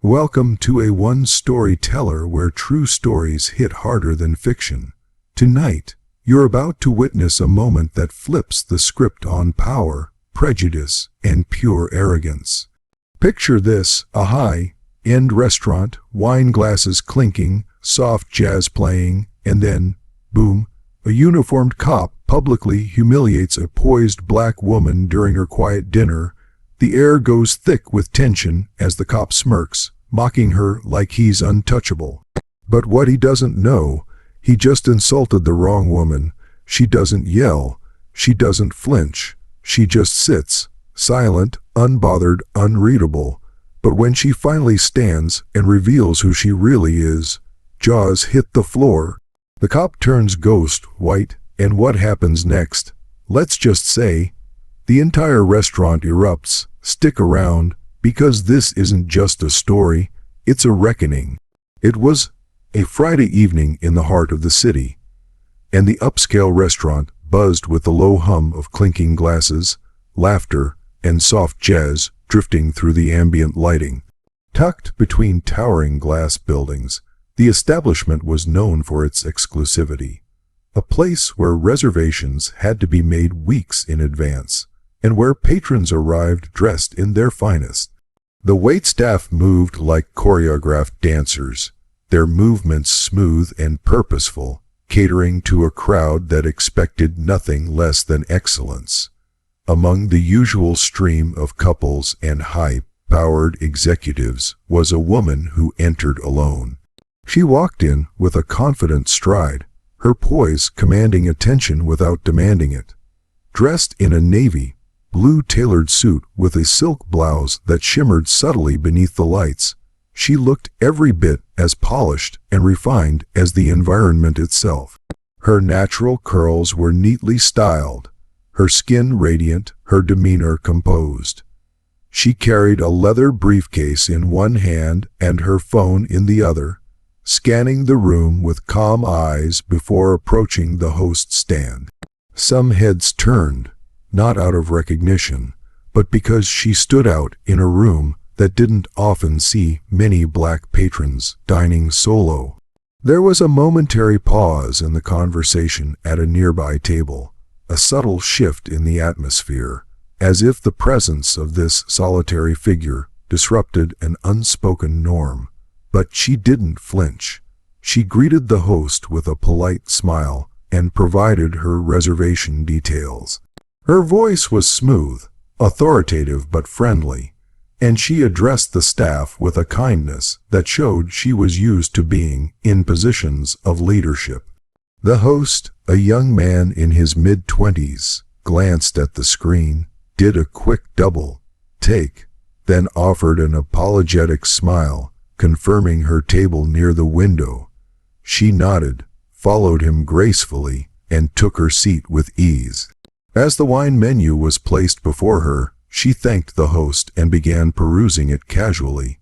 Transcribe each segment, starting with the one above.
Welcome to a one-storyteller where true stories hit harder than fiction. Tonight, you're about to witness a moment that flips the script on power, prejudice, and pure arrogance. Picture this: a high-end restaurant, wine glasses clinking, soft jazz playing, and then, boom, a uniformed cop publicly humiliates a poised black woman during her quiet dinner. The air goes thick with tension as the cop smirks, mocking her like he's untouchable. But what he doesn't know, he just insulted the wrong woman. She doesn't yell. She doesn't flinch. She just sits, silent, unbothered, unreadable. But when she finally stands and reveals who she really is, jaws hit the floor. The cop turns ghost white, and what happens next? Let's just say, the entire restaurant erupts. Stick around, because this isn't just a story, it's a reckoning. It was a Friday evening in the heart of the city, and the upscale restaurant buzzed with the low hum of clinking glasses, laughter, and soft jazz drifting through the ambient lighting. Tucked between towering glass buildings, the establishment was known for its exclusivity, a place where reservations had to be made weeks in advance, and where patrons arrived dressed in their finest. The waitstaff moved like choreographed dancers, their movements smooth and purposeful, catering to a crowd that expected nothing less than excellence. Among the usual stream of couples and high-powered executives was a woman who entered alone. She walked in with a confident stride, her poise commanding attention without demanding it. Dressed in a navy blue tailored suit with a silk blouse that shimmered subtly beneath the lights, she looked every bit as polished and refined as the environment itself. Her natural curls were neatly styled, her skin radiant, her demeanor composed. She carried a leather briefcase in one hand and her phone in the other, scanning the room with calm eyes before approaching the host's stand. Some heads turned, not out of recognition, but because she stood out in a room that didn't often see many black patrons dining solo. There was a momentary pause in the conversation at a nearby table, a subtle shift in the atmosphere, as if the presence of this solitary figure disrupted an unspoken norm. But she didn't flinch. She greeted the host with a polite smile and provided her reservation details. Her voice was smooth, authoritative but friendly, and she addressed the staff with a kindness that showed she was used to being in positions of leadership. The host, a young man in his mid-20s, glanced at the screen, did a quick double take, then offered an apologetic smile, confirming her table near the window. She nodded, followed him gracefully, and took her seat with ease. As the wine menu was placed before her, she thanked the host and began perusing it casually.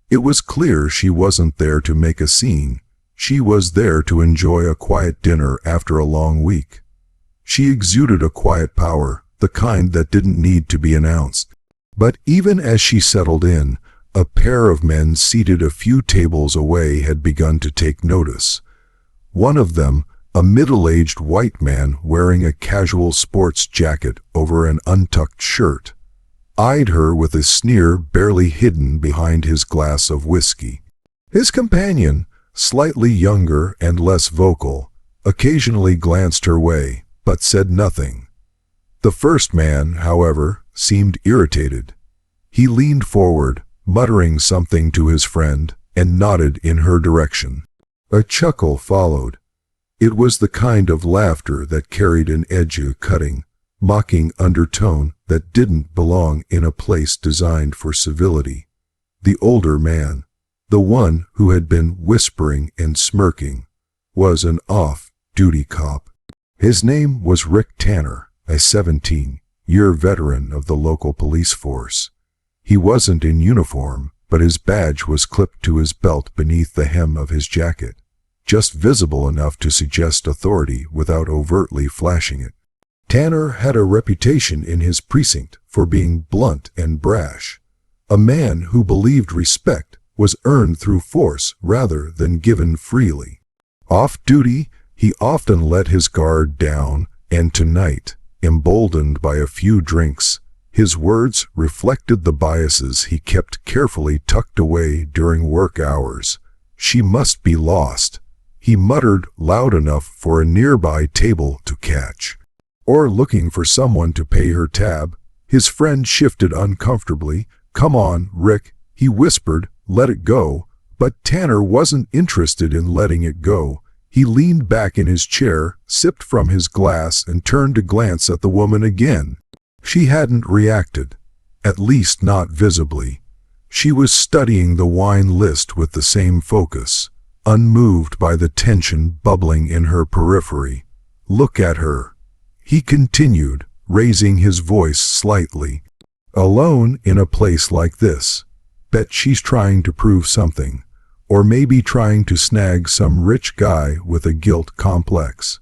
It was clear she wasn't there to make a scene. She was there to enjoy a quiet dinner after a long week. She exuded a quiet power, the kind that didn't need to be announced. But even as she settled in, a pair of men seated a few tables away had begun to take notice. One of them, a middle-aged white man wearing a casual sports jacket over an untucked shirt, eyed her with a sneer barely hidden behind his glass of whiskey. His companion, slightly younger and less vocal, occasionally glanced her way, but said nothing. The first man, however, seemed irritated. He leaned forward, muttering something to his friend, and nodded in her direction. A chuckle followed. It was the kind of laughter that carried an edge-cutting, mocking undertone that didn't belong in a place designed for civility. The older man, the one who had been whispering and smirking, was an off-duty cop. His name was Rick Tanner, a 17-year veteran of the local police force. He wasn't in uniform, but his badge was clipped to his belt beneath the hem of his jacket, just visible enough to suggest authority without overtly flashing it. Tanner had a reputation in his precinct for being blunt and brash, a man who believed respect was earned through force rather than given freely. Off duty, he often let his guard down, and tonight, emboldened by a few drinks, his words reflected the biases he kept carefully tucked away during work hours. "She must be lost," he muttered loud enough for a nearby table to catch. Or looking for someone to pay her tab. His friend shifted uncomfortably. "Come on, Rick," he whispered, "let it go." But Tanner wasn't interested in letting it go. He leaned back in his chair, sipped from his glass, and turned to glance at the woman again. She hadn't reacted, at least not visibly. She was studying the wine list with the same focus, unmoved by the tension bubbling in her periphery. "Look at her," he continued, raising his voice slightly. "Alone in a place like this. Bet she's trying to prove something. Or maybe trying to snag some rich guy with a guilt complex."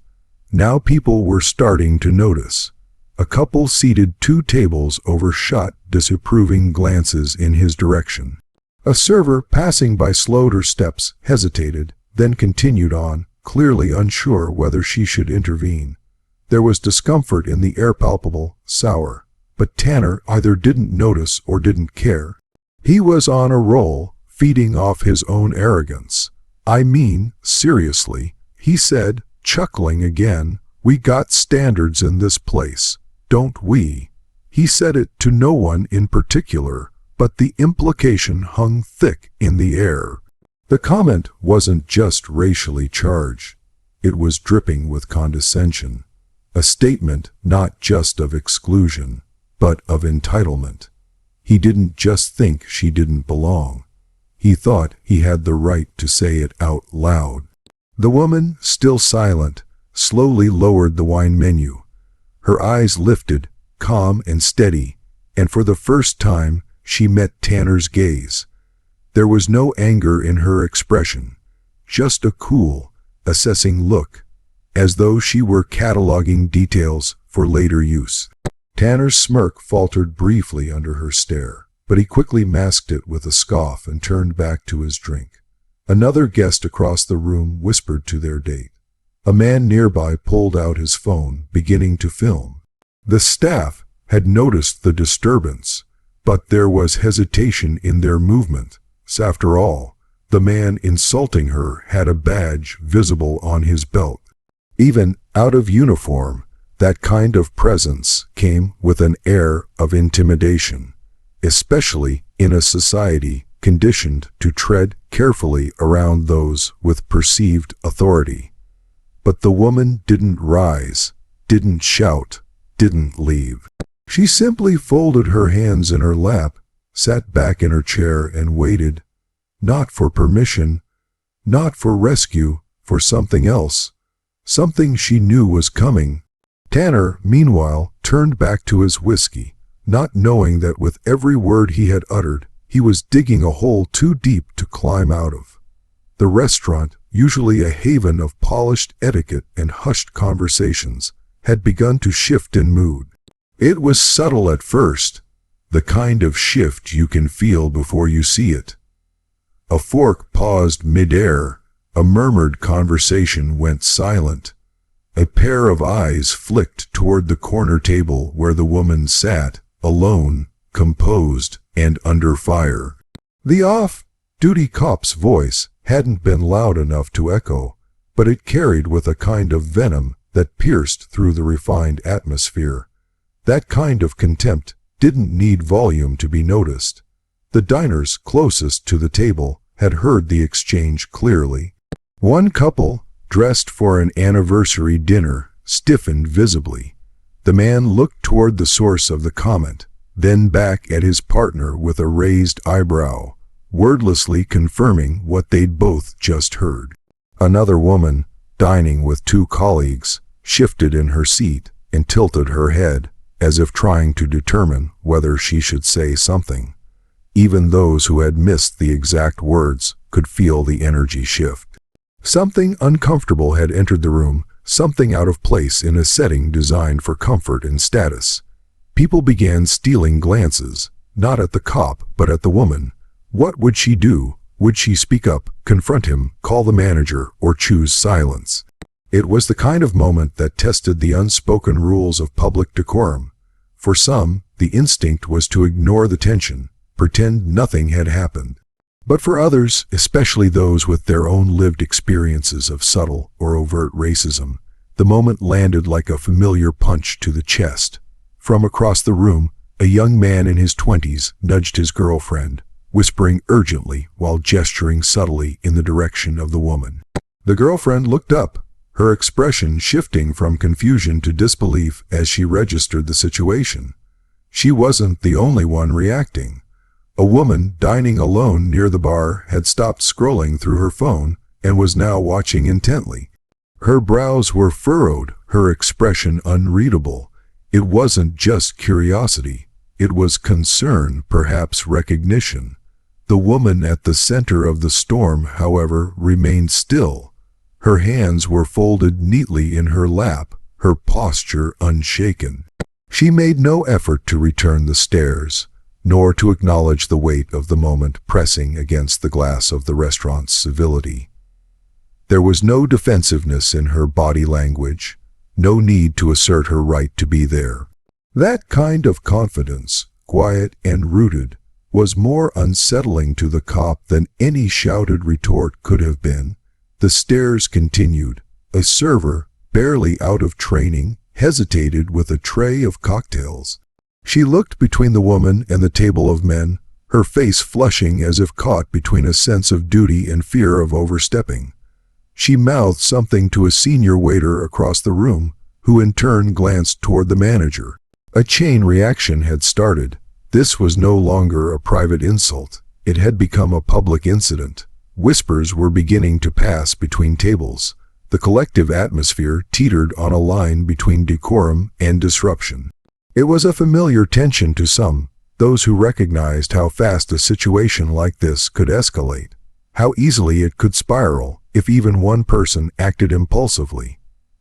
Now people were starting to notice. A couple seated 2 tables over shot disapproving glances in his direction. A server passing by slowed her steps, hesitated, then continued on, clearly unsure whether she should intervene. There was discomfort in the air, palpable, sour. But Tanner either didn't notice or didn't care. He was on a roll, feeding off his own arrogance. "I mean, seriously," he said, chuckling again, "we got standards in this place, don't we?" He said it to no one in particular, but the implication hung thick in the air. The comment wasn't just racially charged. It was dripping with condescension. A statement not just of exclusion, but of entitlement. He didn't just think she didn't belong. He thought he had the right to say it out loud. The woman, still silent, slowly lowered the wine menu. Her eyes lifted, calm and steady, and for the first time she met Tanner's gaze. There was no anger in her expression, just a cool, assessing look, as though she were cataloging details for later use. Tanner's smirk faltered briefly under her stare, but he quickly masked it with a scoff and turned back to his drink. Another guest across the room whispered to their date. A man nearby pulled out his phone, beginning to film. The staff had noticed the disturbance, but there was hesitation in their movement. After all, the man insulting her had a badge visible on his belt. Even out of uniform, that kind of presence came with an air of intimidation, especially in a society conditioned to tread carefully around those with perceived authority. But the woman didn't rise, didn't shout, didn't leave. She simply folded her hands in her lap, sat back in her chair and waited, not for permission, not for rescue, for something else, something she knew was coming. Tanner, meanwhile, turned back to his whiskey, not knowing that with every word he had uttered, he was digging a hole too deep to climb out of. The restaurant, usually a haven of polished etiquette and hushed conversations, had begun to shift in mood. It was subtle at first, the kind of shift you can feel before you see it. A fork paused mid-air, a murmured conversation went silent. A pair of eyes flicked toward the corner table where the woman sat, alone, composed, and under fire. The off-duty cop's voice hadn't been loud enough to echo, but it carried with a kind of venom that pierced through the refined atmosphere. That kind of contempt didn't need volume to be noticed. The diners closest to the table had heard the exchange clearly. One couple, dressed for an anniversary dinner, stiffened visibly. The man looked toward the source of the comment, then back at his partner with a raised eyebrow, wordlessly confirming what they'd both just heard. Another woman, dining with 2 colleagues, shifted in her seat and tilted her head, as if trying to determine whether she should say something. Even those who had missed the exact words could feel the energy shift. Something uncomfortable had entered the room, something out of place in a setting designed for comfort and status. People began stealing glances, not at the cop but at the woman. What would she do? Would she speak up, confront him, call the manager, or choose silence? It was the kind of moment that tested the unspoken rules of public decorum. For some, the instinct was to ignore the tension, pretend nothing had happened. But for others, especially those with their own lived experiences of subtle or overt racism, the moment landed like a familiar punch to the chest. From across the room, a young man in his 20s nudged his girlfriend, whispering urgently while gesturing subtly in the direction of the woman. The girlfriend looked up, her expression shifting from confusion to disbelief as she registered the situation. She wasn't the only one reacting. A woman dining alone near the bar had stopped scrolling through her phone and was now watching intently. Her brows were furrowed, her expression unreadable. It wasn't just curiosity. It was concern, perhaps recognition. The woman at the center of the storm, however, remained still. Her hands were folded neatly in her lap, her posture unshaken. She made no effort to return the stares, nor to acknowledge the weight of the moment pressing against the glass of the restaurant's civility. There was no defensiveness in her body language, no need to assert her right to be there. That kind of confidence, quiet and rooted, was more unsettling to the cop than any shouted retort could have been. The stares continued. A server, barely out of training, hesitated with a tray of cocktails. She looked between the woman and the table of men, her face flushing as if caught between a sense of duty and fear of overstepping. She mouthed something to a senior waiter across the room, who in turn glanced toward the manager. A chain reaction had started. This was no longer a private insult. It had become a public incident. Whispers were beginning to pass between tables. The collective atmosphere teetered on a line between decorum and disruption. It was a familiar tension to some, those who recognized how fast a situation like this could escalate, how easily it could spiral if even one person acted impulsively.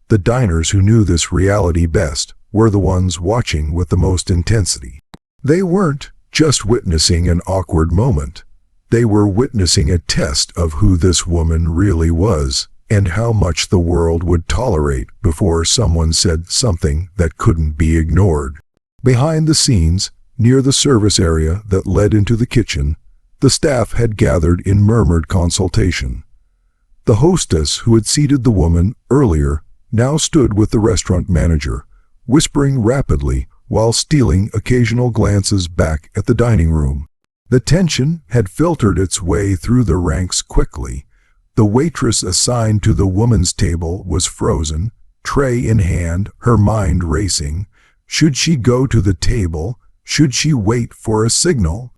The diners who knew this reality best were the ones watching with the most intensity. They weren't just witnessing an awkward moment. They were witnessing a test of who this woman really was and how much the world would tolerate before someone said something that couldn't be ignored. Behind the scenes, near the service area that led into the kitchen, the staff had gathered in murmured consultation. The hostess who had seated the woman earlier now stood with the restaurant manager, whispering rapidly while stealing occasional glances back at the dining room. The tension had filtered its way through the ranks quickly. The waitress assigned to the woman's table was frozen, tray in hand, her mind racing. Should she go to the table? Should she wait for a signal?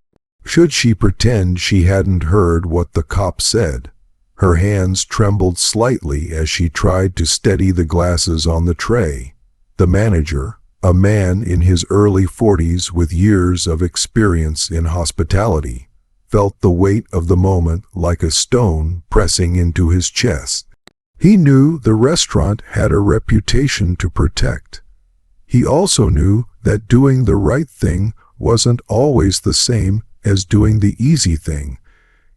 Should she pretend she hadn't heard what the cop said? Her hands trembled slightly as she tried to steady the glasses on the tray. The manager, a man in his early 40s with years of experience in hospitality, felt the weight of the moment like a stone pressing into his chest. He knew the restaurant had a reputation to protect. He also knew that doing the right thing wasn't always the same as doing the easy thing.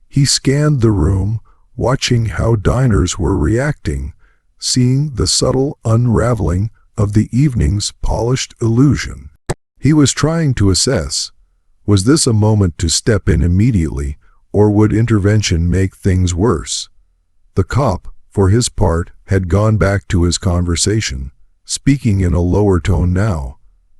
He scanned the room, watching how diners were reacting, seeing the subtle unraveling of the evening's polished illusion. He was trying to assess, was this a moment to step in immediately, or would intervention make things worse? The cop, for his part, had gone back to his conversation, speaking in a lower tone now,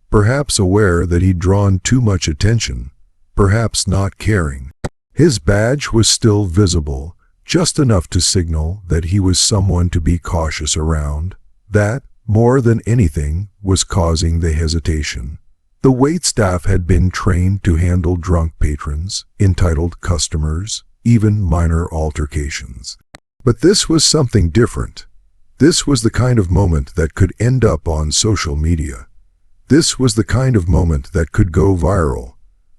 perhaps aware that he'd drawn too much attention, perhaps not caring. His badge was still visible, just enough to signal that he was someone to be cautious around. That, more than anything, was causing the hesitation. The waitstaff had been trained to handle drunk patrons, entitled customers, even minor altercations. But this was something different. This was the kind of moment that could end up on social media. This was the kind of moment that could go viral.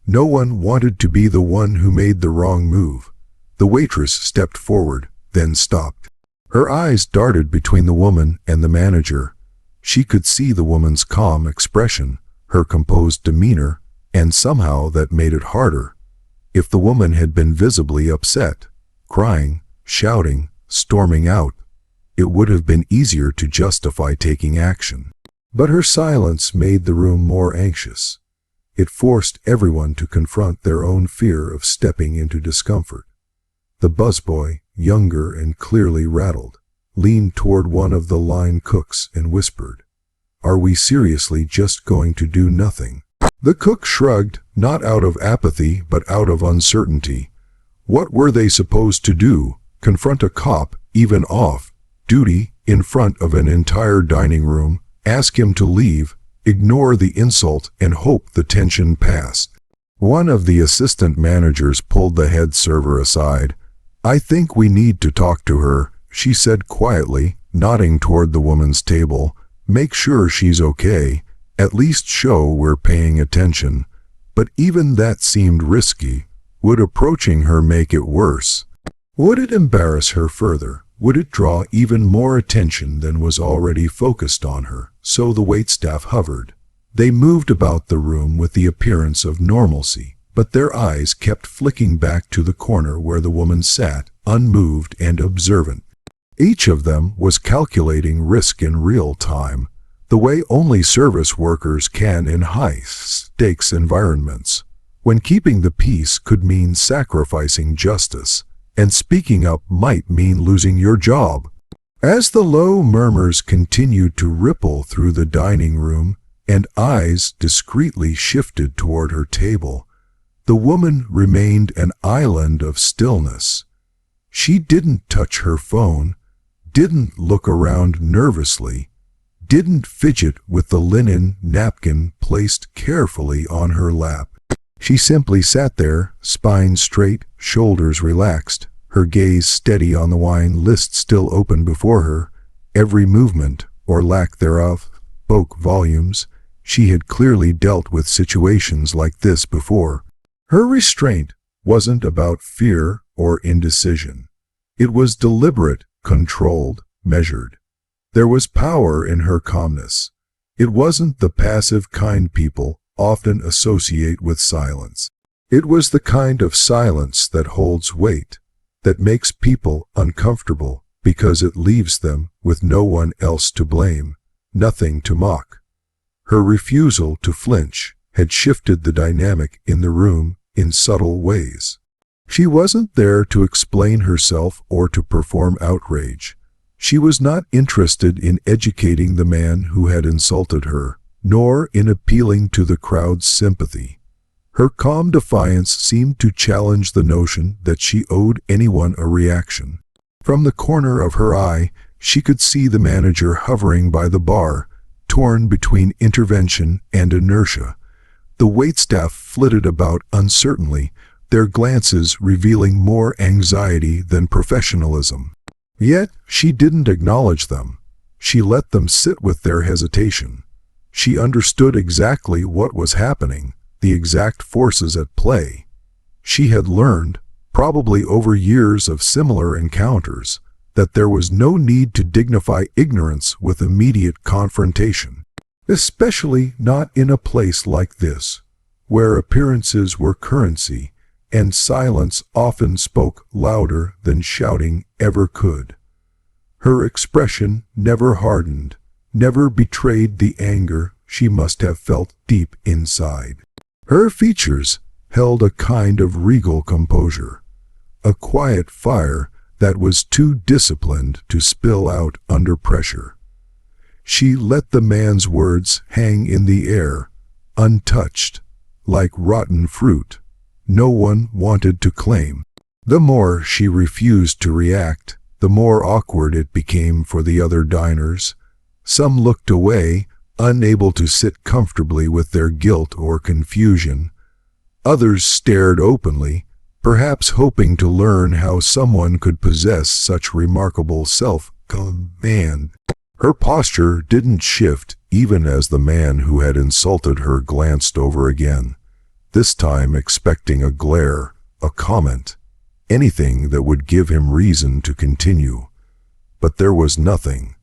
No one wanted to be the one who made the wrong move. The waitress stepped forward, then stopped. Her eyes darted between the woman and the manager. She could see the woman's calm expression, her composed demeanor, and somehow that made it harder. If the woman had been visibly upset, crying, shouting, storming out. It would have been easier to justify taking action. But her silence made the room more anxious. It forced everyone to confront their own fear of stepping into discomfort. The busboy, younger and clearly rattled, leaned toward one of the line cooks and whispered, "Are we seriously just going to do nothing?" The cook shrugged, not out of apathy but out of uncertainty. What were they supposed to do? Confront a cop, even off duty, in front of an entire dining room, ask him to leave, ignore the insult, and hope the tension passed? One of the assistant managers pulled the head server aside. "I think we need to talk to her," she said quietly, nodding toward the woman's table. "Make sure she's okay. At least show we're paying attention." But even that seemed risky. Would approaching her make it worse? Would it embarrass her further? Would it draw even more attention than was already focused on her? So the waitstaff hovered. They moved about the room with the appearance of normalcy, but their eyes kept flicking back to the corner where the woman sat, unmoved and observant. Each of them was calculating risk in real time, the way only service workers can in high-stakes environments, when keeping the peace could mean sacrificing justice, and speaking up might mean losing your job. As the low murmurs continued to ripple through the dining room, and eyes discreetly shifted toward her table, the woman remained an island of stillness. She didn't touch her phone, didn't look around nervously, didn't fidget with the linen napkin placed carefully on her lap. She simply sat there, spine straight, shoulders relaxed, her gaze steady on the wine list still open before her. Every movement, or lack thereof, spoke volumes. She had clearly dealt with situations like this before. Her restraint wasn't about fear or indecision. It was deliberate, controlled, measured. There was power in her calmness. It wasn't the passive kind people often associate with silence. It was the kind of silence that holds weight, that makes people uncomfortable because it leaves them with no one else to blame, nothing to mock. Her refusal to flinch had shifted the dynamic in the room in subtle ways. She wasn't there to explain herself or to perform outrage. She was not interested in educating the man who had insulted her, nor in appealing to the crowd's sympathy. Her calm defiance seemed to challenge the notion that she owed anyone a reaction. From the corner of her eye, she could see the manager hovering by the bar, torn between intervention and inertia. The waitstaff flitted about uncertainly, their glances revealing more anxiety than professionalism. Yet she didn't acknowledge them. She let them sit with their hesitation. She understood exactly what was happening, the exact forces at play. She had learned, probably over years of similar encounters, that there was no need to dignify ignorance with immediate confrontation, especially not in a place like this, where appearances were currency and silence often spoke louder than shouting ever could. Her expression never hardened, never betrayed the anger she must have felt deep inside. Her features held a kind of regal composure, a quiet fire that was too disciplined to spill out under pressure. She let the man's words hang in the air, untouched, like rotten fruit no one wanted to claim. The more she refused to react, the more awkward it became for the other diners. Some looked away, unable to sit comfortably with their guilt or confusion. Others stared openly, perhaps hoping to learn how someone could possess such remarkable self-command. Her posture didn't shift even as the man who had insulted her glanced over again, this time expecting a glare, a comment, anything that would give him reason to continue. But there was nothing.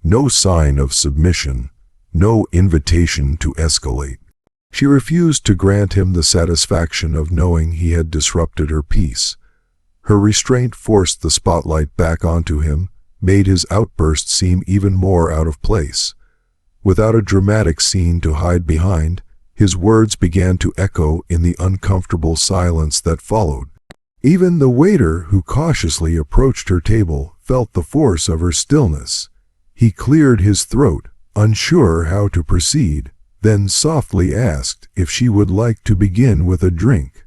No sign of submission, no invitation to escalate. She refused to grant him the satisfaction of knowing he had disrupted her peace. Her restraint forced the spotlight back onto him, made his outburst seem even more out of place. Without a dramatic scene to hide behind, his words began to echo in the uncomfortable silence that followed. Even the waiter who cautiously approached her table felt the force of her stillness. He cleared his throat, unsure how to proceed, then softly asked if she would like to begin with a drink.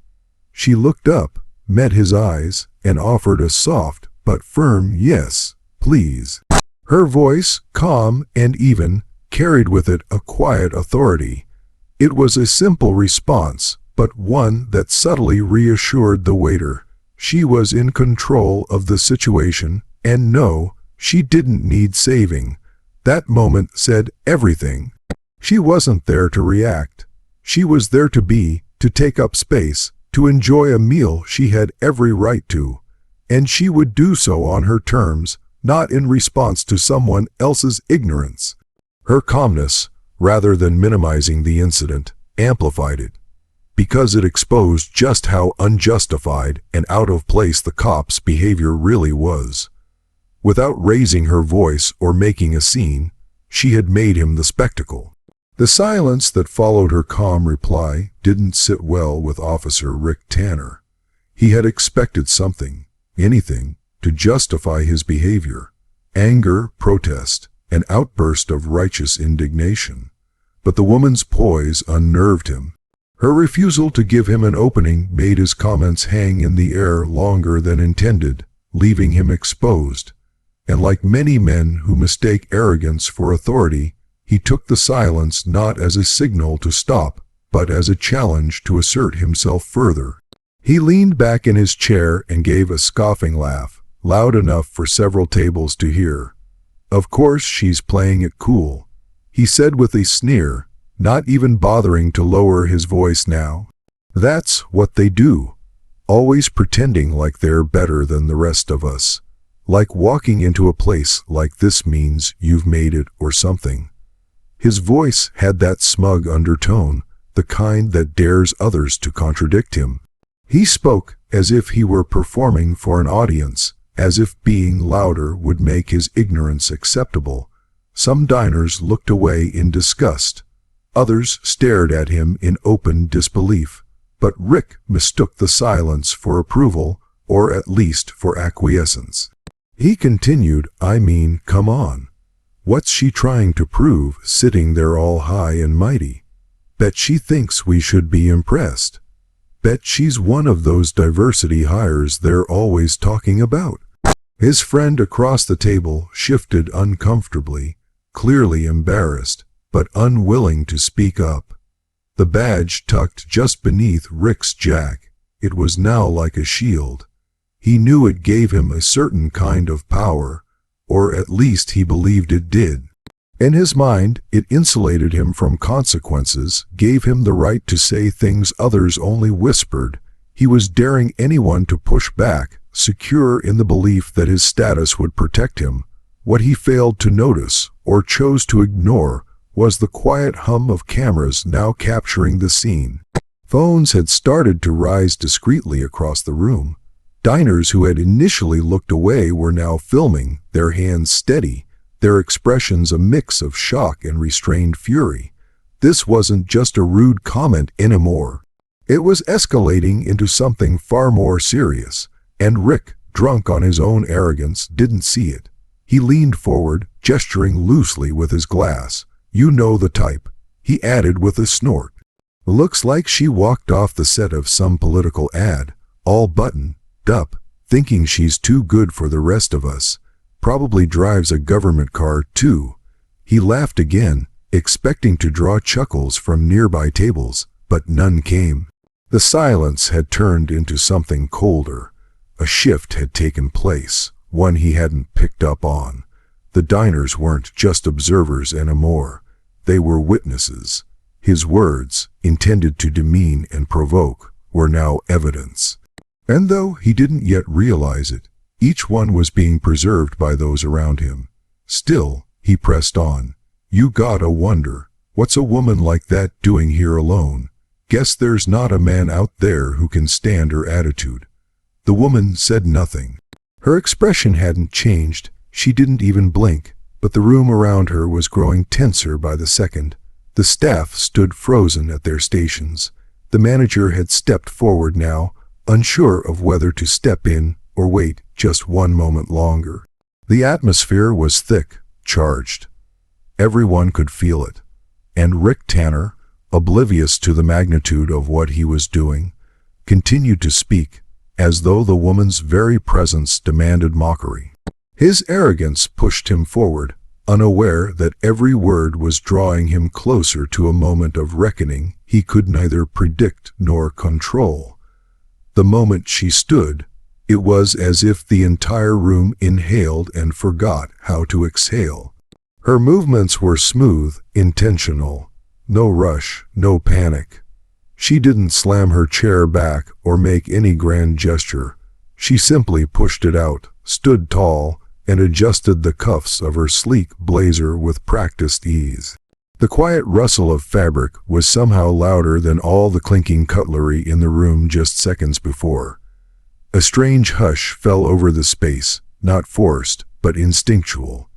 She looked up, met his eyes, and offered a soft but firm yes, please. Her voice, calm and even, carried with it a quiet authority. It was a simple response, but one that subtly reassured the waiter. She was in control of the situation, and no, she didn't need saving. That moment said everything. She wasn't there to react. She was there to be, to take up space, to enjoy a meal she had every right to. And she would do so on her terms, not in response to someone else's ignorance. Her calmness, rather than minimizing the incident, amplified it, because it exposed just how unjustified and out of place the cop's behavior really was. Without raising her voice or making a scene, she had made him the spectacle. The silence that followed her calm reply didn't sit well with Officer Rick Tanner. He had expected something, anything, to justify his behavior: anger, protest, an outburst of righteous indignation. But the woman's poise unnerved him. Her refusal to give him an opening made his comments hang in the air longer than intended, leaving him exposed. And like many men who mistake arrogance for authority, he took the silence not as a signal to stop, but as a challenge to assert himself further. He leaned back in his chair and gave a scoffing laugh, loud enough for several tables to hear. "Of course she's playing it cool," he said with a sneer, not even bothering to lower his voice now. "That's what they do, always pretending like they're better than the rest of us. Like walking into a place like this means you've made it or something." His voice had that smug undertone, the kind that dares others to contradict him. He spoke as if he were performing for an audience, as if being louder would make his ignorance acceptable. Some diners looked away in disgust. Others stared at him in open disbelief. But Rick mistook the silence for approval, or at least for acquiescence. He continued, "I mean, come on. What's she trying to prove, sitting there all high and mighty? Bet she thinks we should be impressed. Bet she's one of those diversity hires they're always talking about." His friend across the table shifted uncomfortably, clearly embarrassed, but unwilling to speak up. The badge tucked just beneath Rick's jack. It was now like a shield. He knew it gave him a certain kind of power, or at least he believed it did. In his mind, it insulated him from consequences, gave him the right to say things others only whispered. He was daring anyone to push back, secure in the belief that his status would protect him. What he failed to notice, or chose to ignore, was the quiet hum of cameras now capturing the scene. Phones had started to rise discreetly across the room. Diners who had initially looked away were now filming, their hands steady, their expressions a mix of shock and restrained fury. This wasn't just a rude comment anymore. It was escalating into something far more serious, and Rick, drunk on his own arrogance, didn't see it. He leaned forward, gesturing loosely with his glass. "You know the type," he added with a snort. "Looks like she walked off the set of some political ad, all buttoned up, thinking she's too good for the rest of us. Probably drives a government car, too." He laughed again, expecting to draw chuckles from nearby tables, but none came. The silence had turned into something colder. A shift had taken place, one he hadn't picked up on. The diners weren't just observers anymore. They were witnesses. His words, intended to demean and provoke, were now evidence. And though he didn't yet realize it, each one was being preserved by those around him. Still, he pressed on. "You gotta wonder, what's a woman like that doing here alone? Guess there's not a man out there who can stand her attitude." The woman said nothing. Her expression hadn't changed. She didn't even blink, but the room around her was growing tenser by the second. The staff stood frozen at their stations. The manager had stepped forward now, unsure of whether to step in or wait just one moment longer. The atmosphere was thick, charged. Everyone could feel it. And Rick Tanner, oblivious to the magnitude of what he was doing, continued to speak, as though the woman's very presence demanded mockery. His arrogance pushed him forward, unaware that every word was drawing him closer to a moment of reckoning he could neither predict nor control. The moment she stood, it was as if the entire room inhaled and forgot how to exhale. Her movements were smooth, intentional. No rush, no panic. She didn't slam her chair back or make any grand gesture. She simply pushed it out, stood tall, and adjusted the cuffs of her sleek blazer with practiced ease. The quiet rustle of fabric was somehow louder than all the clinking cutlery in the room just seconds before. A strange hush fell over the space, not forced, but instinctual.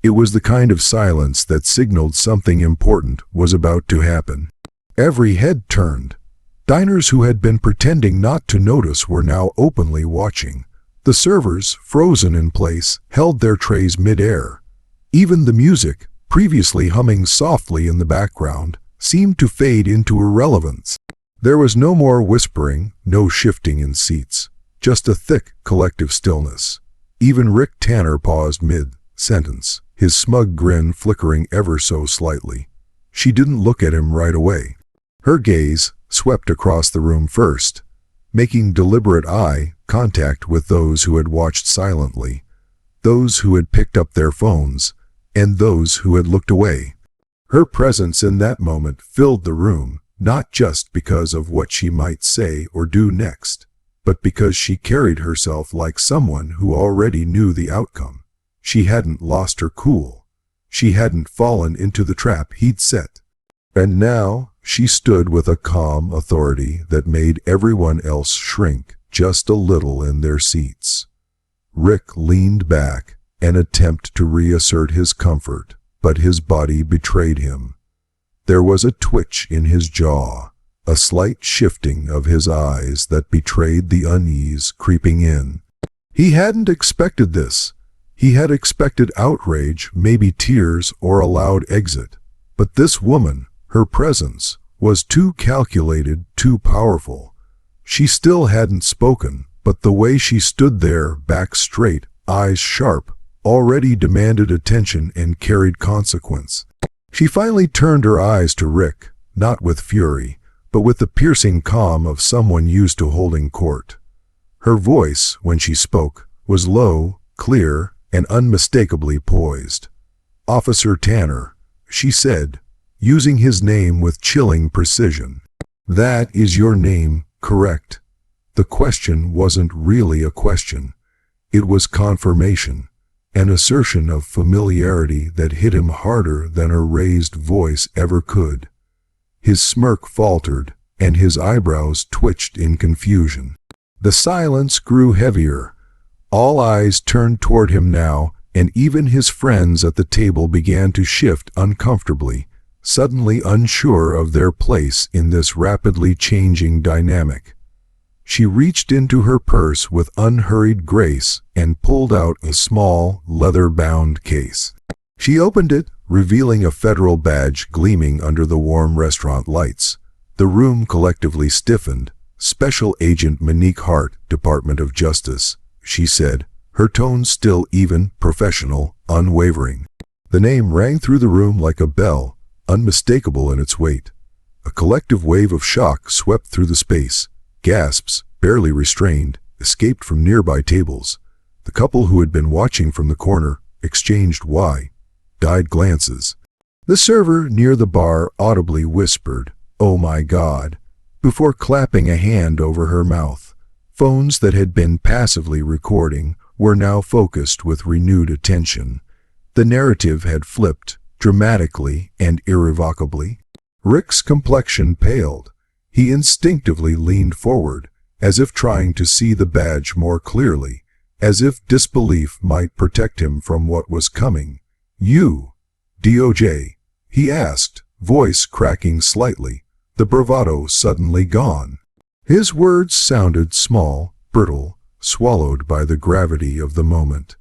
It was the kind of silence that signaled something important was about to happen. Every head turned. Diners who had been pretending not to notice were now openly watching. The servers, frozen in place, held their trays mid-air. Even the music, previously humming softly in the background, seemed to fade into irrelevance. There was no more whispering, no shifting in seats, just a thick, collective stillness. Even Rick Tanner paused mid-sentence, his smug grin flickering ever so slightly. She didn't look at him right away. Her gaze swept across the room first, making deliberate eye contact with those who had watched silently, those who had picked up their phones, and those who had looked away. Her presence in that moment filled the room, not just because of what she might say or do next, but because she carried herself like someone who already knew the outcome. She hadn't lost her cool. She hadn't fallen into the trap he'd set. And now she stood with a calm authority that made everyone else shrink just a little in their seats. Rick leaned back, an attempt to reassert his comfort, but his body betrayed him. There was a twitch in his jaw, a slight shifting of his eyes that betrayed the unease creeping in. He hadn't expected this. He had expected outrage, maybe tears or a loud exit. But this woman, her presence, was too calculated, too powerful. She still hadn't spoken, but the way she stood there, back straight, eyes sharp, already demanded attention and carried consequence. She finally turned her eyes to Rick, not with fury, but with the piercing calm of someone used to holding court. Her voice, when she spoke, was low, clear, and unmistakably poised. "Officer Tanner," she said, using his name with chilling precision. "That is your name, correct?" The question wasn't really a question. It was confirmation, an assertion of familiarity that hit him harder than a raised voice ever could. His smirk faltered, and his eyebrows twitched in confusion. The silence grew heavier. All eyes turned toward him now, and even his friends at the table began to shift uncomfortably, suddenly unsure of their place in this rapidly changing dynamic. She reached into her purse with unhurried grace and pulled out a small, leather-bound case. She opened it, revealing a federal badge gleaming under the warm restaurant lights. The room collectively stiffened. "Special Agent Monique Hart, Department of Justice," she said, her tone still even, professional, unwavering. The name rang through the room like a bell, unmistakable in its weight. A collective wave of shock swept through the space. Gasps, barely restrained, escaped from nearby tables. The couple who had been watching from the corner exchanged wide-eyed glances. The server near the bar audibly whispered, "Oh my God," before clapping a hand over her mouth. Phones that had been passively recording were now focused with renewed attention. The narrative had flipped, dramatically and irrevocably. Rick's complexion paled. He instinctively leaned forward, as if trying to see the badge more clearly, as if disbelief might protect him from what was coming. "You, DOJ?" he asked, voice cracking slightly, the bravado suddenly gone. His words sounded small, brittle, swallowed by the gravity of the moment.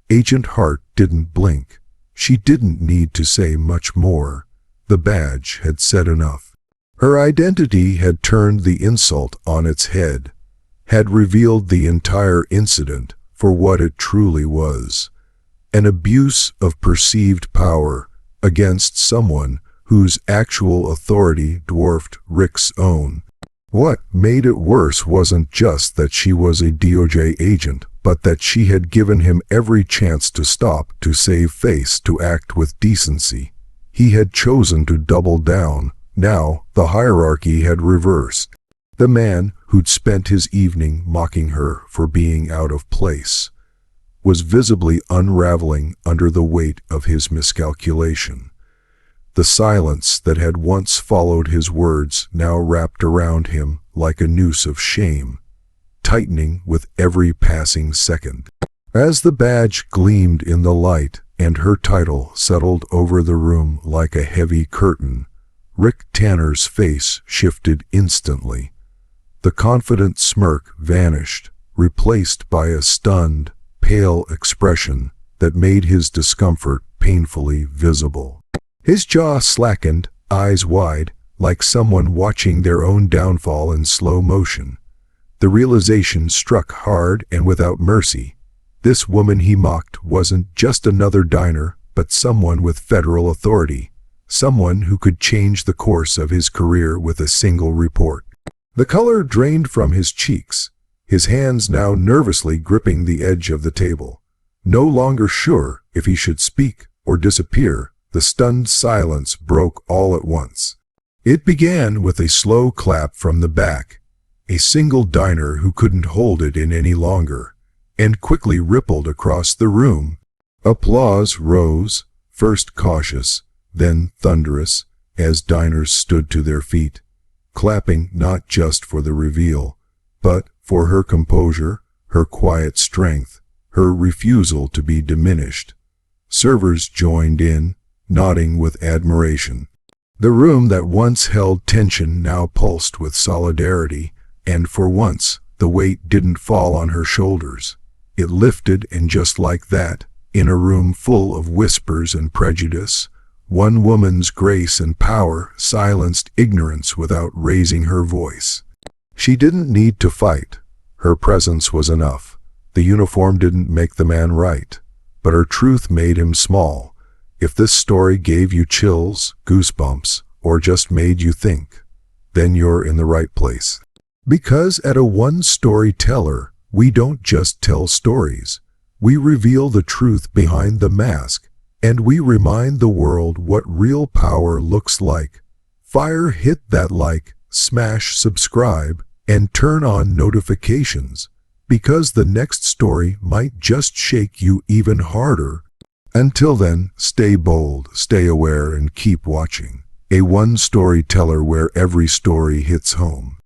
Agent Hart didn't blink. She didn't need to say much more. The badge had said enough. Her identity had turned the insult on its head, had revealed the entire incident for what it truly was: an abuse of perceived power against someone whose actual authority dwarfed Rick's own. What made it worse wasn't just that she was a DOJ agent, but that she had given him every chance to stop, to save face, to act with decency. He had chosen to double down. Now the hierarchy had reversed. The man who'd spent his evening mocking her for being out of place was visibly unraveling under the weight of his miscalculation. The silence that had once followed his words now wrapped around him like a noose of shame, tightening with every passing second. As the badge gleamed in the light and her title settled over the room like a heavy curtain, Rick Tanner's face shifted instantly. The confident smirk vanished, replaced by a stunned, pale expression that made his discomfort painfully visible. His jaw slackened, eyes wide, like someone watching their own downfall in slow motion. The realization struck hard and without mercy. This woman he mocked wasn't just another diner, but someone with federal authority, someone who could change the course of his career with a single report. The color drained from his cheeks, his hands now nervously gripping the edge of the table. No longer sure if he should speak or disappear, the stunned silence broke all at once. It began with a slow clap from the back, a single diner who couldn't hold it in any longer, and quickly rippled across the room. Applause rose, first cautious, then thunderous, as diners stood to their feet, clapping not just for the reveal, but for her composure, her quiet strength, her refusal to be diminished. Servers joined in, nodding with admiration. The room that once held tension now pulsed with solidarity, and for once the weight didn't fall on her shoulders. It lifted, and just like that, in a room full of whispers and prejudice, one woman's grace and power silenced ignorance without raising her voice. She didn't need to fight. Her presence was enough. The uniform didn't make the man right, but her truth made him small. If this story gave you chills, goosebumps, or just made you think, then you're in the right place. Because at a one-story teller, we don't just tell stories. We reveal the truth behind the mask, and we remind the world what real power looks like. Hit that like, smash subscribe, and turn on notifications, because the next story might just shake you even harder. Until then, stay bold, stay aware, and keep watching. A one-story teller where every story hits home.